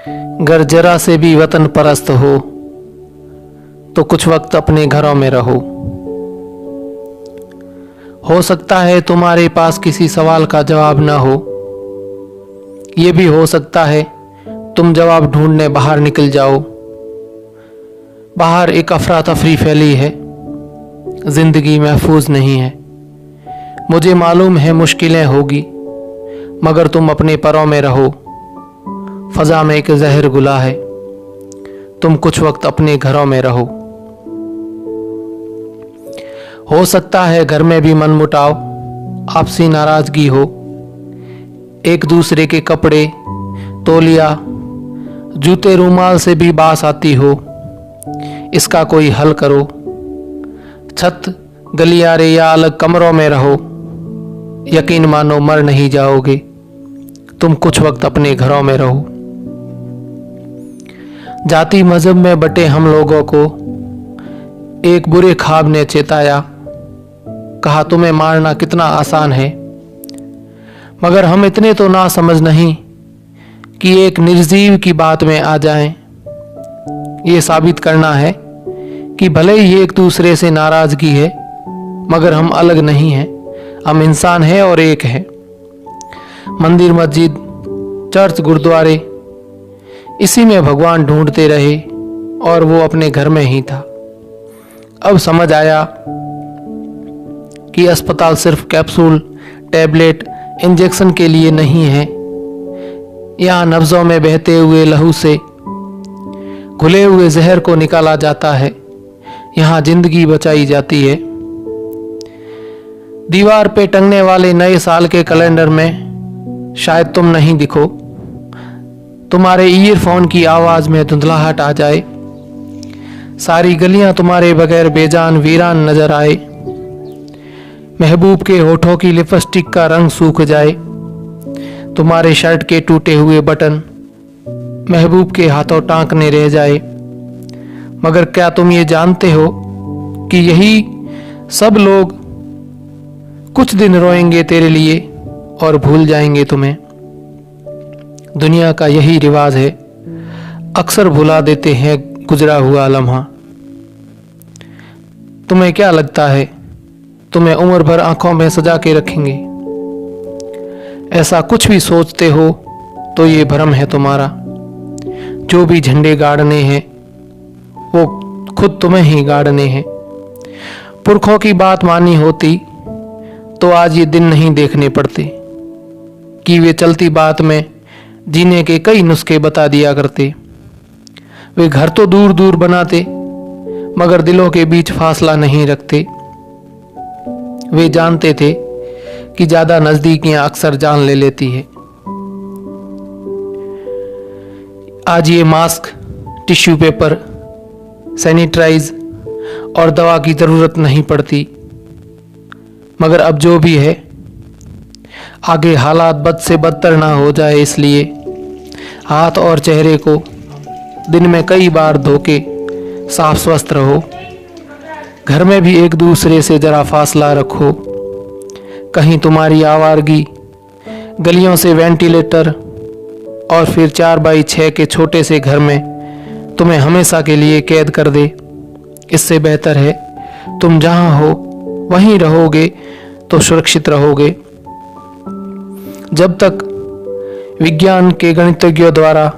गर जरा से भी वतन परस्त हो तो कुछ वक्त अपने घरों में रहो। हो सकता है तुम्हारे पास किसी सवाल का जवाब ना हो, ये भी हो सकता है तुम जवाब ढूंढने बाहर निकल जाओ। बाहर एक अफरा तफरी फैली है, जिंदगी महफूज नहीं है। मुझे मालूम है मुश्किलें होगी, मगर तुम अपने परों में रहो। फजा में एक जहर गुला है, तुम कुछ वक्त अपने घरों में रहो। हो सकता है घर में भी मनमुटाव, आपसी नाराजगी हो, एक दूसरे के कपड़े, तौलिया, जूते, रूमाल से भी बास आती हो। इसका कोई हल करो। छत, गलियारे या अलग कमरों में रहो। यकीन मानो मर नहीं जाओगे, तुम कुछ वक्त अपने घरों में रहो। जाति मजहब में बटे हम लोगों को एक बुरे ख्वाब ने चेताया। कहा तुम्हें मारना कितना आसान है, मगर हम इतने तो ना समझ नहीं कि एक निर्जीव की बात में आ जाएं। ये साबित करना है कि भले ही एक दूसरे से नाराजगी है, मगर हम अलग नहीं हैं। हम इंसान हैं और एक हैं। मंदिर, मस्जिद, चर्च, गुरुद्वारे, इसी में भगवान ढूंढते रहे और वो अपने घर में ही था। अब समझ आया कि अस्पताल सिर्फ कैप्सूल, टैबलेट, इंजेक्शन के लिए नहीं है। यहाँ नब्जों में बहते हुए लहू से घुले हुए जहर को निकाला जाता है। यहाँ जिंदगी बचाई जाती है। दीवार पे टंगने वाले नए साल के कैलेंडर में शायद तुम नहीं दिखो। तुम्हारे ईयरफोन की आवाज में धुंधलाहट आ जाए। सारी गलियां तुम्हारे बगैर बेजान वीरान नजर आए। महबूब के होठों की लिपस्टिक का रंग सूख जाए। तुम्हारे शर्ट के टूटे हुए बटन महबूब के हाथों टांकने रह जाए। मगर क्या तुम ये जानते हो कि यही सब लोग कुछ दिन रोएंगे तेरे लिए और भूल जाएंगे तुम्हें। दुनिया का यही रिवाज है, अक्सर भुला देते हैं गुजरा हुआ लम्हा। तुम्हें क्या लगता है तुम्हें उम्र भर आंखों में सजा के रखेंगे? ऐसा कुछ भी सोचते हो तो ये भ्रम है तुम्हारा। जो भी झंडे गाड़ने हैं वो खुद तुम्हें ही गाड़ने हैं। पुरखों की बात मानी होती तो आज ये दिन नहीं देखने पड़ते कि वे चलती बात में जीने के कई नुस्खे बता दिया करते। वे घर तो दूर दूर बनाते, मगर दिलों के बीच फासला नहीं रखते। वे जानते थे कि ज्यादा नजदीकियां अक्सर जान ले लेती है। आज ये मास्क, टिश्यू पेपर, सैनिटाइज और दवा की जरूरत नहीं पड़ती। मगर अब जो भी है, आगे हालात बद से बदतर ना हो जाए, इसलिए हाथ और चेहरे को दिन में कई बार धो के साफ स्वस्थ रहो। घर में भी एक दूसरे से जरा फासला रखो। कहीं तुम्हारी आवारगी गलियों से वेंटिलेटर और फिर 4x6 के छोटे से घर में तुम्हें हमेशा के लिए कैद कर दे। इससे बेहतर है तुम जहां हो वहीं रहोगे तो सुरक्षित रहोगे। जब तक विज्ञान के गणितज्ञों द्वारा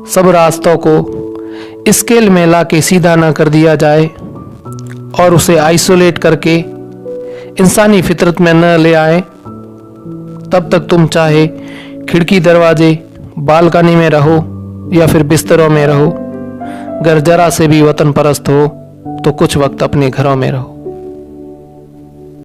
सब रास्तों को स्केल में लाके सीधा ना कर दिया जाए और उसे आइसोलेट करके इंसानी फितरत में न ले आए, तब तक तुम चाहे खिड़की, दरवाजे, बालकनी में रहो या फिर बिस्तरों में रहो। गर जरा से भी वतन परस्त हो तो कुछ वक्त अपने घरों में रहो।